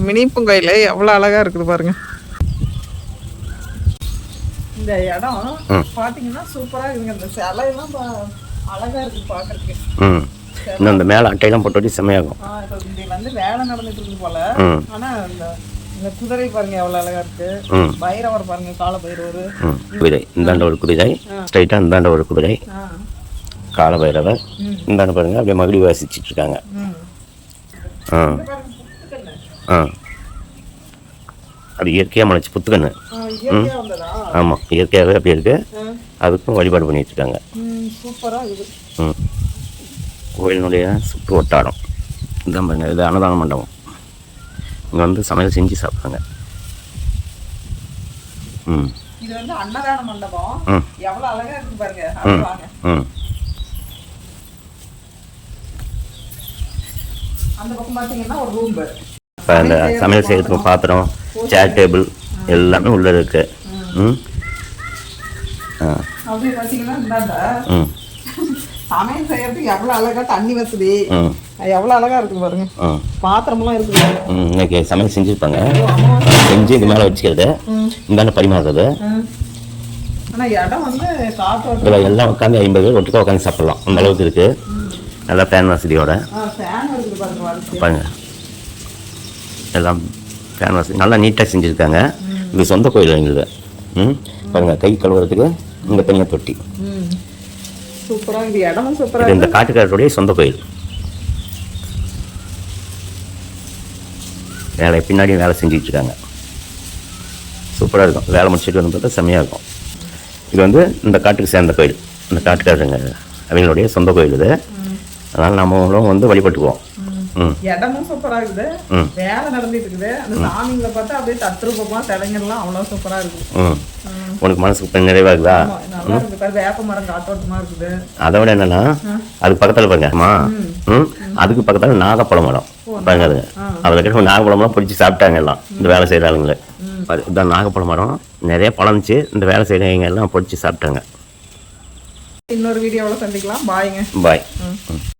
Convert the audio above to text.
மினிப்பன் கோயில் எவ்வளோ அழகாக இருக்குது பாருங்க. இந்த இடம் பார்த்தீங்கன்னா சூப்பராக இருக்குங்க. இந்த சிலையெல்லாம் அழகாக இருக்குது பார்க்குறதுக்கு. இன்னும் இந்த மேலே அட்டையெல்லாம் போட்டு செம்மையாகும். இப்போ இங்கே வந்து வேலை நடந்துட்டு இருக்குது போல. ஆனால் இந்த குதிரை பாருங்க எவ்வளோ அழகாக இருக்கு. பைரவர் பாருங்க, கால பைரவர் குதிரை. இந்தாண்ட ஒரு குதிரை, ஸ்ட்ரைட்டாக இந்தாண்ட ஒரு குதிரை, கால பைரவர். இந்தாண்ட பாருங்க அப்படியே மகிழி வாசிச்சுட்டு இருக்காங்க. அது இயற்கையாக முளைச்சி புத்துக்கண்ணு. ஆமாம், இயற்கையாகவே அப்படி இருக்கு. அதுக்கும் வழிபாடு பண்ணிட்டு இருக்காங்க. கோயிலினுடைய சுற்று வட்டாரம் இதான் பாருங்க. இது அன்னதான மண்டபம். இங்கே வந்து சமையல் செஞ்சு சாப்பிட்றாங்க. இது வந்து அன்னதான மண்டபம். எவ்வளவு அழகா இருக்கு பாருங்க. அந்த பக்கம் பாத்தீங்கன்னா ஒரு ரூம். இப்போ அந்த சமையல் செய்யறதுக்கு பாத்திரம், சேர், டேபிள் எல்லாமே உள்ள இருக்கு. அப்படியே பாத்தீங்கன்னா சமையல் செய்யறதுக்கு எவ்வளவு அழகா தண்ணி வசதி எவ்வளவு அழகா இருக்கு பாருங்க. பாத்திரம்லாம் இருக்குது. இன்னைக்கு சமையல் செஞ்சுருப்பாங்க. செஞ்சு இது மேலே வச்சுக்கிறது, இந்தாண்ட பரிமாறுறது. ஆனால் இடம் வந்து இதில் எல்லாம் உட்காந்து 50 பேர் ஒட்டுக்கா உட்காந்து சாப்பிடலாம். அந்த அளவுக்கு இருக்கு. நல்லா ஃபேன் வசதியோட பாருங்க. எல்லாம் ஃபேன் வசதி நல்லா நீட்டாக செஞ்சுருக்காங்க. இது சொந்த கோயில் எங்களுக்கு. பாருங்க, கை கழுவுறதுக்கு இங்கே தனியாக தொட்டி. சூப்பராக இது இடமும் சூப்பராக. இந்த காட்டுக்காரருடைய சொந்த கோயில். வேலை பின்னாடி வேலை செஞ்சுட்டு இருக்காங்க. சூப்பராக இருக்கும். வேலை முடிச்சுட்டு வந்து பார்த்தா செம்மையாக இருக்கும். இது வந்து இந்த காட்டுக்கு சேர்ந்த கோயில். இந்த காட்டுக்காரங்க அவங்களுடைய சொந்த கோயில் இது. அதனால் நம்மளும் வந்து வழிபட்டுக்குவோம். இடமும் சூப்பரா இருக்குது. வேலை நடந்துட்டு இருக்குது. அந்த சாமிங்களை பார்த்தா அப்படியே தத்ரூபமா சிலைங்கள்லாம் அவ்வளோ சூப்பரா இருக்கு. உனக்கு மனசுக்கு நிறைவாகுதா? வேப்ப மரம் காத்தோட்டமா இருக்குது. அதை விட என்னன்னா, அதுக்கு பக்கத்துல பாருங்க, அதுக்கு பக்கத்துல நாகப்பழம் மரம் பாருங்க. அது அதில் கிட்ட நாகப்பழம்லாம் பிடிச்சி சாப்பிட்டாங்க எல்லாம் இந்த வேலை செய்கிற ஆளுங்களை. இதுதான் நாகப்பழ மரம். நிறைய பழந்துச்சு. இந்த வேலை செய்கிறவங்க எல்லாம் பிடிச்சி சாப்பிட்டாங்க. இன்னொரு வீடியோவில் சந்திக்கலாம். பாய்ங்க. பாய்.